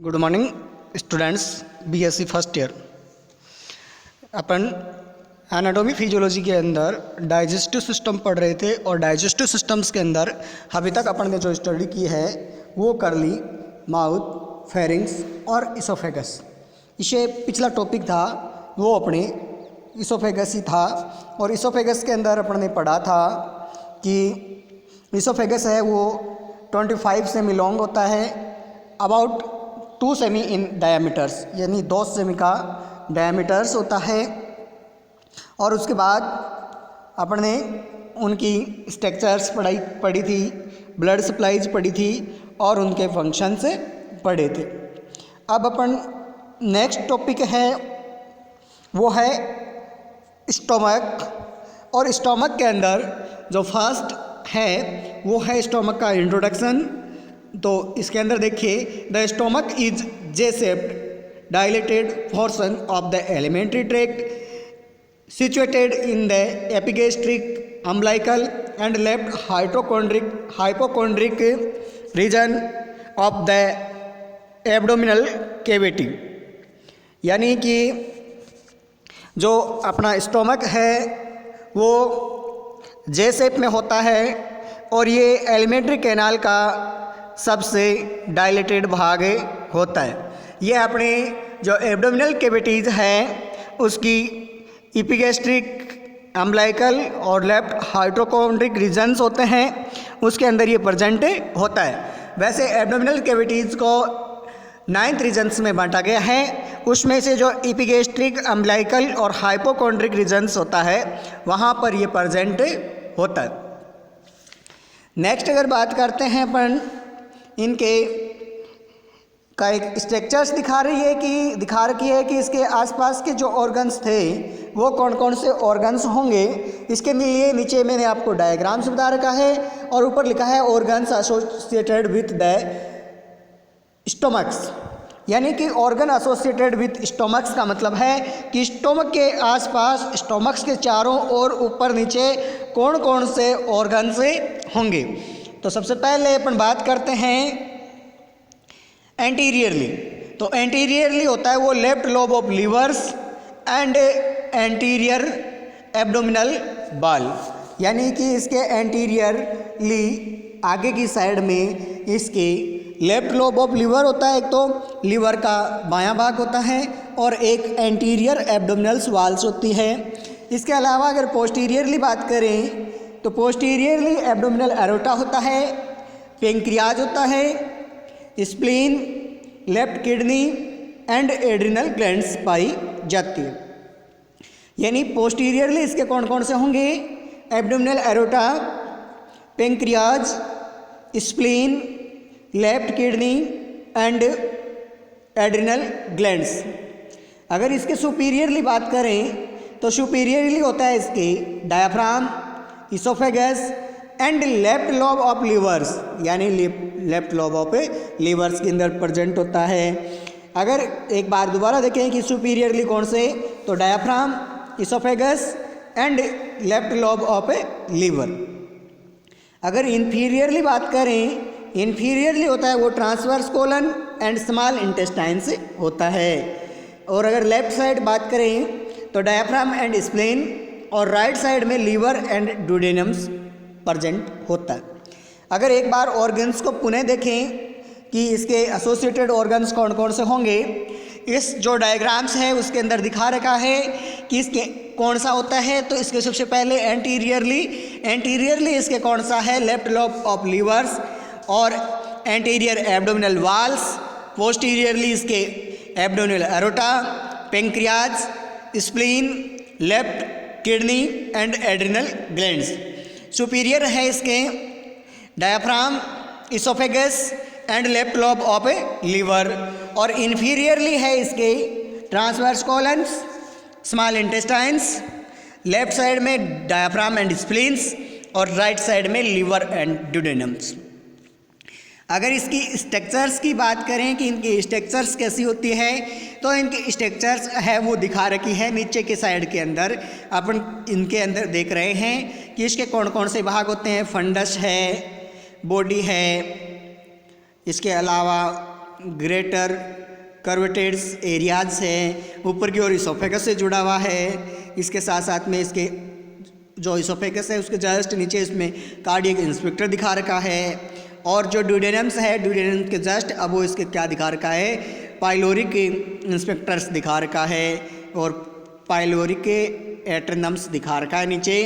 Good morning students, BSc first year. अपन anatomy physiology के अंदर डाइजेस्टिव सिस्टम पढ़ रहे थे और डाइजेस्टिव सिस्टम्स के अंदर अभी तक अपन ने जो स्टडी की है वो कर ली माउथ, फेरिंग्स और इसोफेगस। इसे पिछला टॉपिक था वो अपने इसोफेगस ही था और इसोफेगस के अंदर अपन ने पढ़ा था कि इसोफेगस है वो 25 सेमी लॉन्ग होता है, अबाउट 2 सेमी इन डायमीटर्स, यानी 2 सेमी का डायमीटर्स होता है। और उसके बाद अपन ने उनकी स्ट्रक्चर्स पढ़ी थी, ब्लड सप्लाईज पढ़ी थी और उनके फंक्शंस पढ़े थे। अब अपन नेक्स्ट टॉपिक है वो है स्टोमक, और स्टोमक के अंदर जो फर्स्ट है वो है स्टोमक का इंट्रोडक्शन। तो इसके अंदर देखिए, the stomach is J shaped dilated portion of the alimentary tract situated in the epigastric umbilical and left hypochondriac region of the abdominal cavity. यानी कि जो अपना स्टोमक है वो जे शेप में होता है और ये एलिमेंट्री कैनाल का सबसे डायलेटेड भाग होता है। ये अपने जो एब्डोमिनल कैविटीज़ हैं उसकी एपिगैस्ट्रिक अम्बिलिकल और लेफ्ट हाइपोकोंड्रिक रीजन्स होते हैं, उसके अंदर ये प्रेजेंट होता है। वैसे एब्डोमिनल कैविटीज़ को 9 रीजन्स में बांटा गया है, उसमें से जो एपिगैस्ट्रिक अम्बिलिकल और हाइपोकोंड्रिक रीजन्स होता है वहाँ पर ये प्रेजेंट होता है। नेक्स्ट अगर बात करते हैं अपन इनके का एक स्ट्रक्चर्स दिखा रखी है कि इसके आसपास के जो ऑर्गन्स थे वो कौन कौन से ऑर्गन्स होंगे। इसके लिए नीचे मैंने आपको डायग्राम्स बता रखा है और ऊपर लिखा है organs associated with the stomachs. यानी कि ऑर्गन एसोसिएटेड विथ स्टोमक्स का मतलब है कि स्टोमक के आसपास, स्टोमक्स के चारों ओर, ऊपर नीचे कौन कौन से ऑर्गन्स होंगे। तो सबसे पहले अपन बात करते हैं एंटीरियरली। तो एंटीरियरली होता है वो left lobe of levers and anterior abdominal wall. यानी कि इसके एंटीरियरली आगे की साइड में इसके लेफ्ट लोब ऑफ लीवर होता है, एक तो लीवर का बायां भाग होता है और एक एंटीरियर एब्डोमिनल्स वाल्स होती है। इसके अलावा अगर पोस्टीरियरली बात करें तो पोस्टीरियरली एब्डोमिनल एरोटा होता है, पेंक्रियाज होता है, spleen, left kidney and adrenal glands पाई जाती है। यानी पोस्टीरियरली इसके कौन कौन से होंगे? Abdominal aorta, pancreas, spleen, left kidney and adrenal glands. अगर इसके सुपीरियरली बात करें तो सुपीरियरली होता है इसके diaphragm, oesophagus and left lobe of levers. यानी लेफ्ट लोब ऑफ लीवर्स के अंदर प्रेजेंट होता है। अगर एक बार दोबारा देखें कि सुपीरियरली कौन से, तो diaphragm, oesophagus and left lobe of liver. अगर इन्फीरियरली बात करें, इन्फीरियरली होता है वो transverse colon and small intestine से होता है। और अगर लेफ्ट साइड बात करें तो डायाफ्राम एंड स्प्लेन, और राइट साइड में लीवर एंड डुडेनम्स प्रेजेंट होता है। अगर एक बार ऑर्गन्स को पुनः देखें कि इसके एसोसिएटेड ऑर्गन्स कौन कौन से होंगे, इस जो डायग्राम्स है उसके अंदर दिखा रखा है कि इसके कौन सा होता है। तो इसके सबसे पहले एंटीरियरली इसके कौन सा है? लेफ्ट लोब ऑफ लीवर्स और एंटीरियर एब्डोमिनल वाल्स। पोस्टीरियरली इसके abdominal aorta, pancreas, spleen, left kidney and adrenal glands. Superior है इसके diaphragm, oesophagus and left lobe of liver. और इन्फीरियरली है इसके transverse colons, small intestines, left side में diaphragm and spleens और right side में liver and duodenums. अगर इसकी स्ट्रक्चर्स की बात करें कि इनकी स्ट्रक्चर्स कैसी होती है, तो इनकी स्ट्रक्चर्स है वो दिखा रखी है नीचे के साइड के अंदर। अपन इनके अंदर देख रहे हैं कि इसके कौन कौन से भाग होते हैं। फंडस है, बॉडी है, इसके अलावा ग्रेटर कर्वेटेड्स एरियाज है, ऊपर की ओर इसोफेगस से जुड़ा हुआ है। इसके साथ साथ में इसके जो इसोफेगस है उसके जस्ट नीचे इसमें कार्डियक इंस्पेक्टर दिखा रखा है। और जो ड्यूडेनम्स है, ड्यूडेनम के जस्ट अब वो इसके क्या दिखा रखा है, पाइलोरिक इंस्पेक्टर्स दिखा रखा है और पाइलोरिक एट्रनम्स दिखा रखा है नीचे।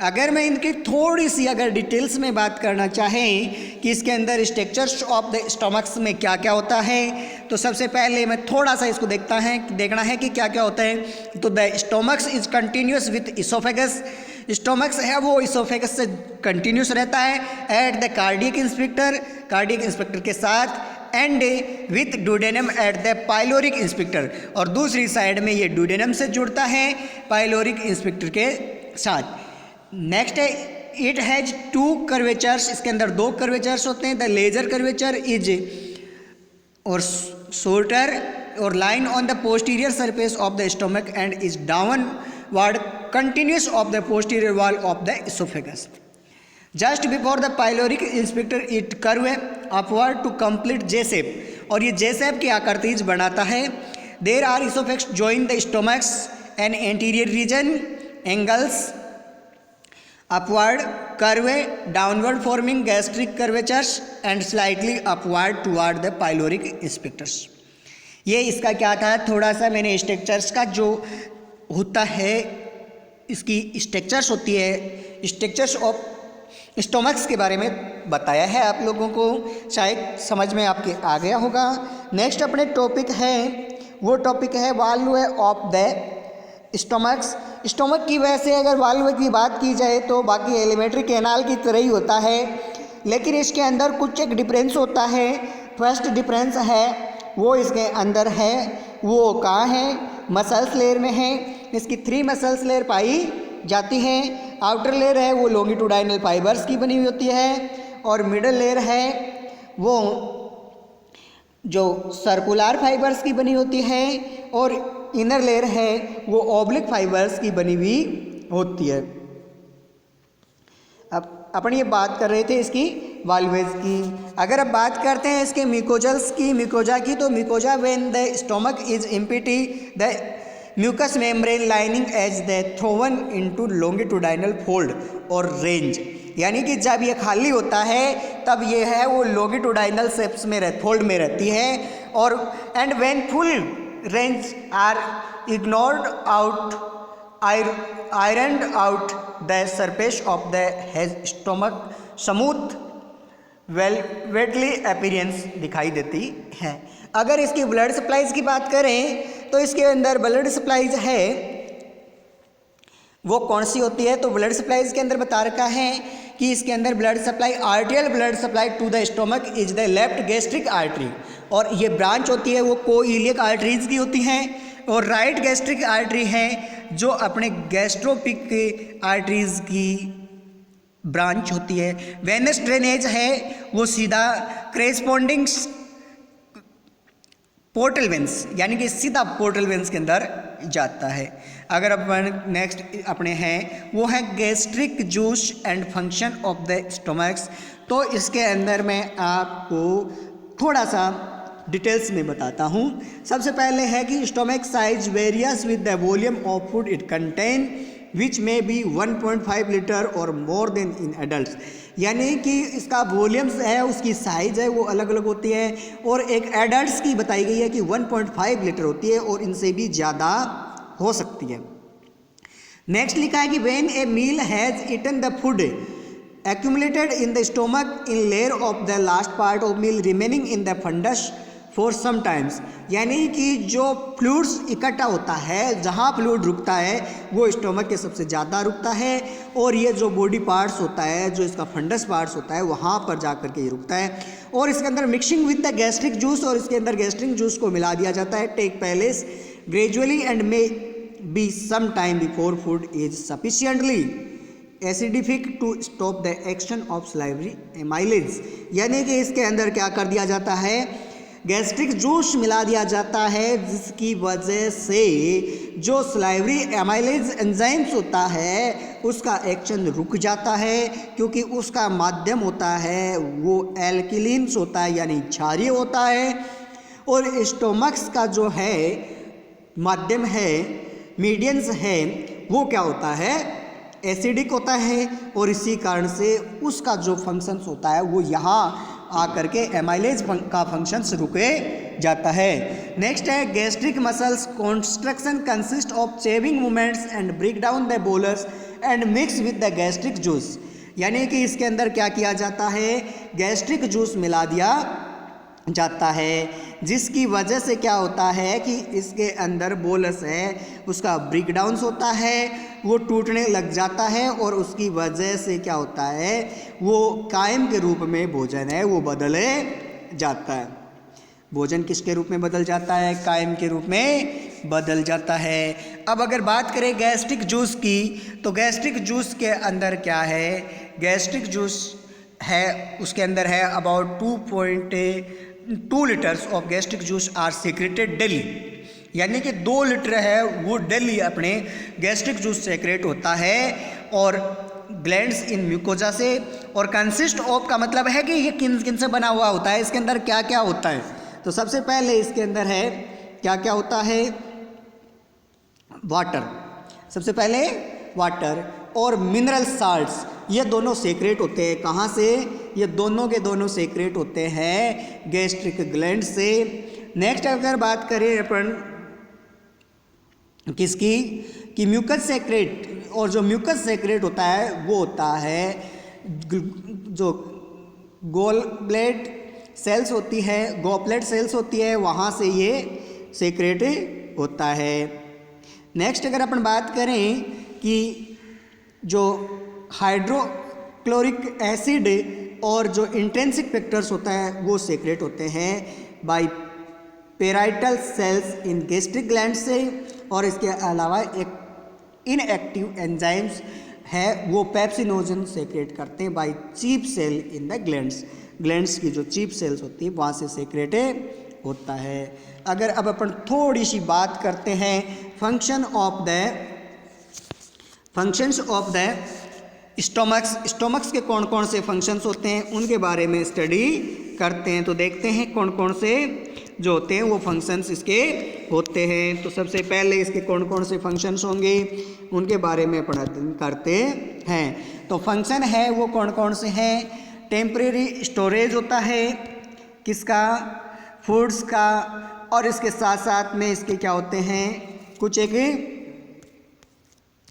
अगर मैं इनकी थोड़ी सी अगर डिटेल्स में बात करना चाहें कि इसके अंदर स्ट्रक्चर्स ऑफ द स्टमक्स में क्या क्या होता है, तो सबसे पहले मैं थोड़ा सा इसको देखना है कि क्या क्या होता है। तो the stomachs is continuous with oesophagus, stomachs है वो इसोफेगस से कंटिन्यूस रहता है एट द कार्डियक इंस्पेक्टर के साथ, and with duodenum at the pyloric inspector, और दूसरी साइड में ये ड्यूडेनम से जुड़ता है पाइलोरिक इंस्पेक्टर के साथ। नेक्स्ट है इट हैज 2 कर्वेचर्स, इसके अंदर 2 कर्वेचर्स होते हैं। द लेजर कर्वेचर इज और शॉर्टर और line on the posterior surface of the stomach and is downward continuous of the posterior wall of the esophagus. Just before the pyloric inspector it curve upward to complete J shape, और ये J shape की आकृतिज बनाता है। There are esophagus join the stomachs and anterior region angles upward curve downward forming gastric curvatures and slightly upward toward the pyloric inspectors। ये इसका क्या था, थोड़ा सा मैंने स्ट्रक्चर्स का जो होता है इसकी स्ट्रक्चर्स होती है, स्ट्रक्चर्स ऑफ स्टोमक्स के बारे में बताया है आप लोगों को, शायद समझ में आपके आ गया होगा। नेक्स्ट अपने टॉपिक है, वो टॉपिक है valve of the stomachs. Stomach की वजह से अगर वाल्व की बात की जाए तो बाकी एलिमेंट्री कैनाल की तरह ही होता है, लेकिन इसके अंदर कुछ एक डिफरेंस होता है। फर्स्ट डिफरेंस है वो इसके अंदर है, वो कहाँ है, मसल्स लेयर में है। इसकी 3 मसल्स लेयर पाई जाती हैं। आउटर लेयर है वो लॉन्गिट्यूडाइनल फाइबर्स की बनी हुई होती है, और मिडल लेयर है वो जो सर्कुलर फाइबर्स की बनी होती है, और इनर लेयर है वो ऑब्लिक फाइबर्स की बनी हुई होती है। अब अपन ये बात कर रहे थे इसकी वाल्वेज की। अगर अब बात करते हैं इसके मिकोजल्स की, मिकोजा की, तो mucosa when the stomach is empty the mucous membrane lining as the thrown into longitudinal fold और रेंज, यानी कि जब ये खाली होता है तब ये है वो लॉन्गिट्यूडाइनल शेप्स में फोल्ड में रहती है, और एंड व्हेन फुल रेंज are ignored out ironed out the surface of the stomach smooth velvety appearance दिखाई देती है। अगर इसकी ब्लड सप्लाईज की बात करें तो इसके अंदर ब्लड सप्लाईज है वो कौन सी होती है, तो ब्लड सप्लाईज के अंदर बता रखा है कि इसके अंदर blood supply arterial blood supply to the stomach is the left gastric artery, और ये ब्रांच होती है वो कोइलियक आर्टरीज की होती हैं, और राइट गैस्ट्रिक आर्टरी है जो अपने गैस्ट्रोपिक आर्टरीज की ब्रांच होती है। वेनस ड्रेनेज है वो सीधा करेस्पॉन्डिंग पोर्टल वेंस, यानी कि सीधा पोर्टल वेंस के अंदर जाता है। अगर अपन नेक्स्ट अपने हैं वो है gastric juice and function of the stomachs, तो इसके अंदर मैं आपको थोड़ा सा डिटेल्स में बताता हूँ। सबसे पहले है कि stomach size various with the volume of food it contain which में बी 1.5 लीटर और मोर देन इन एडल्ट, यानी कि इसका वॉल्यूम्स है उसकी साइज़ है वो अलग अलग होती है, और एक एडल्ट्स की बताई गई है कि 1.5 लीटर होती है और इनसे भी ज़्यादा हो सकती है। नेक्स्ट लिखा है कि when a meal has eaten the food accumulated in the stomach in layer of the last part of meal remaining in the fundus for some times, यानी कि जो फ्लूइड्स इकट्ठा होता है, जहाँ फ्लूइड रुकता है वो स्टोमक के सबसे ज़्यादा रुकता है, और ये जो बॉडी पार्ट्स होता है जो इसका फंडस पार्ट्स होता है वहाँ पर जा कर के ये रुकता है। और इसके अंदर mixing with the gastric juice, और इसके अंदर गैस्ट्रिक जूस को मिला दिया जाता है। Take place gradually and may be some time before food is sufficiently acidified to stop the action of salivary amylase, यानी कि इसके अंदर क्या कर दिया जाता है, गैस्ट्रिक जूस मिला दिया जाता है जिसकी वजह से जो सलाइवरी एमाइलेज एंजाइम्स होता है उसका एक्शन रुक जाता है, क्योंकि उसका माध्यम होता है वो एल्किलिन्स होता है यानी क्षारीय होता है, और स्टोमक्स का जो है माध्यम है, मीडियंस है, वो क्या होता है, एसिडिक होता है और इसी कारण से उसका जो फंक्शंस होता है वो यहाँ आकर के एमाइलेज का फंक्शंस रुके जाता है। नेक्स्ट है gastric muscles construction consist of chewing movements and break down the bolus and mix with the gastric juice, यानी कि इसके अंदर क्या किया जाता है, गैस्ट्रिक जूस मिला दिया जाता है, जिसकी वजह से क्या होता है कि इसके अंदर बोलस है उसका ब्रेक डाउन होता है, वो टूटने लग जाता है और उसकी वजह से क्या होता है, वो कायम के रूप में भोजन है वो बदले जाता है। भोजन किसके रूप में बदल जाता है, कायम के रूप में बदल जाता है। अब अगर बात करें गैस्ट्रिक जूस की, तो गैस्ट्रिक जूस के अंदर क्या है, गैस्ट्रिक जूस है उसके अंदर है about 2.2 litres of gastric juice are secreted daily, यानी कि 2 लीटर है वो डेली अपने गैस्ट्रिक जूस सेक्रेट होता है और ग्लैंड्स इन म्यूकोजा से, और कंसिस्ट ऑफ का मतलब है कि ये किन किन से बना हुआ होता है, इसके अंदर क्या क्या होता है। तो सबसे पहले इसके अंदर है क्या क्या होता है, वाटर, सबसे पहले वाटर और मिनरल साल्ट्स, ये दोनों सेक्रेट होते हैं कहाँ से, ये दोनों के दोनों सेक्रेट होते हैं गैस्ट्रिक ग्लैंड से। नेक्स्ट अगर बात करें अपन किसकी, कि म्यूकस सेक्रेट, और जो म्यूकस सेक्रेट होता है वो होता है जो गोल ब्लेड सेल्स होती है, गोपलेट सेल्स होती है, वहाँ से ये सेक्रेट होता है। नेक्स्ट अगर अपन बात करें कि जो हाइड्रोक्लोरिक एसिड और जो इंट्रिंसिक फैक्टर्स होता है वो सेक्रेट होते हैं by parietal cells in gastric gland से, और इसके अलावा एक इनएक्टिव एंजाइम्स है वो पेप्सिनोजन सेक्रेट करते हैं by chief cell in the glands, glands की जो चीफ सेल्स होती है वहाँ से सेक्रेट होता है। अगर अब अपन थोड़ी सी बात करते हैं फंक्शंस ऑफ द स्टोमक्स के कौन कौन से फंक्शंस होते हैं उनके बारे में स्टडी करते हैं, तो देखते हैं कौन कौन से जो होते हैं वो फंक्शंस इसके होते हैं। तो सबसे पहले इसके कौन कौन से फंक्शंस होंगे उनके बारे में अपन करते हैं। तो फंक्शन है वो कौन कौन से हैं, टेम्परेरी स्टोरेज होता है किसका, फूड्स का, और इसके साथ साथ में इसके क्या होते हैं कुछ एक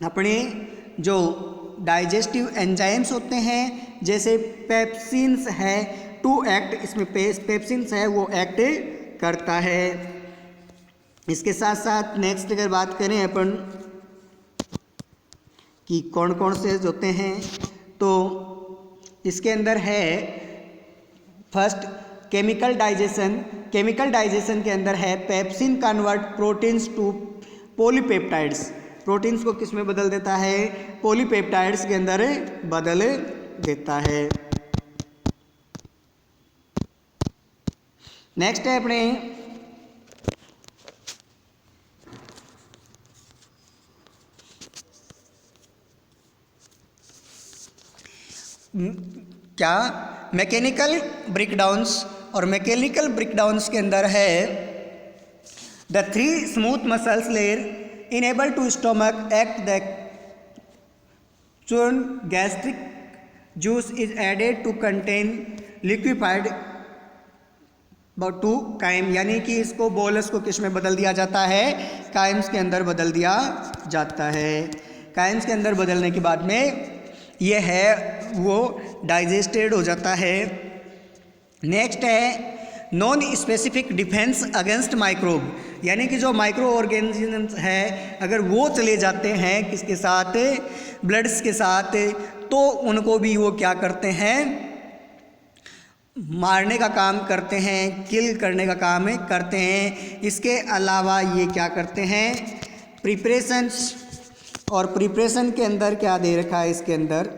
अपने जो डाइजेस्टिव एंजाइम्स होते हैं जैसे पेप्सिन्स है टू एक्ट, इसमें पेप्सिन्स है वो एक्ट करता है। इसके साथ साथ नेक्स्ट अगर बात करें अपन कि कौन कौन से होते हैं, तो इसके अंदर है first chemical digestion, chemical digestion के अंदर है pepsin convert proteins to polypeptides, proteins को किस में बदल देता है, पॉलीपेप्टाइड्स के अंदर बदल देता है। नेक्स्ट है अपने क्या मैकेनिकल ब्रेकडाउन्स, और मैकेनिकल ब्रेकडाउन्स के अंदर है the 3 smooth muscles layer enable to stomach act the churn gastric juice is added to contain liquefied to chyme, यानी कि इसको बोलस को किस में बदल दिया जाता है, काइम्स के अंदर बदल दिया जाता है। काइम्स के अंदर बदलने के बाद में ये है वो डाइजेस्टेड हो जाता है। नेक्स्ट है non specific defence against microbe, यानी कि जो माइक्रो ऑर्गेनिजम्स है अगर वो चले जाते हैं किसके साथ, ब्लड्स के साथ, तो उनको भी वो क्या करते हैं, मारने का काम करते हैं, किल करने का काम करते हैं। इसके अलावा ये क्या करते हैं, प्रिपरेशंस, और प्रिपरेशन के अंदर क्या दे रखा है इसके अंदर,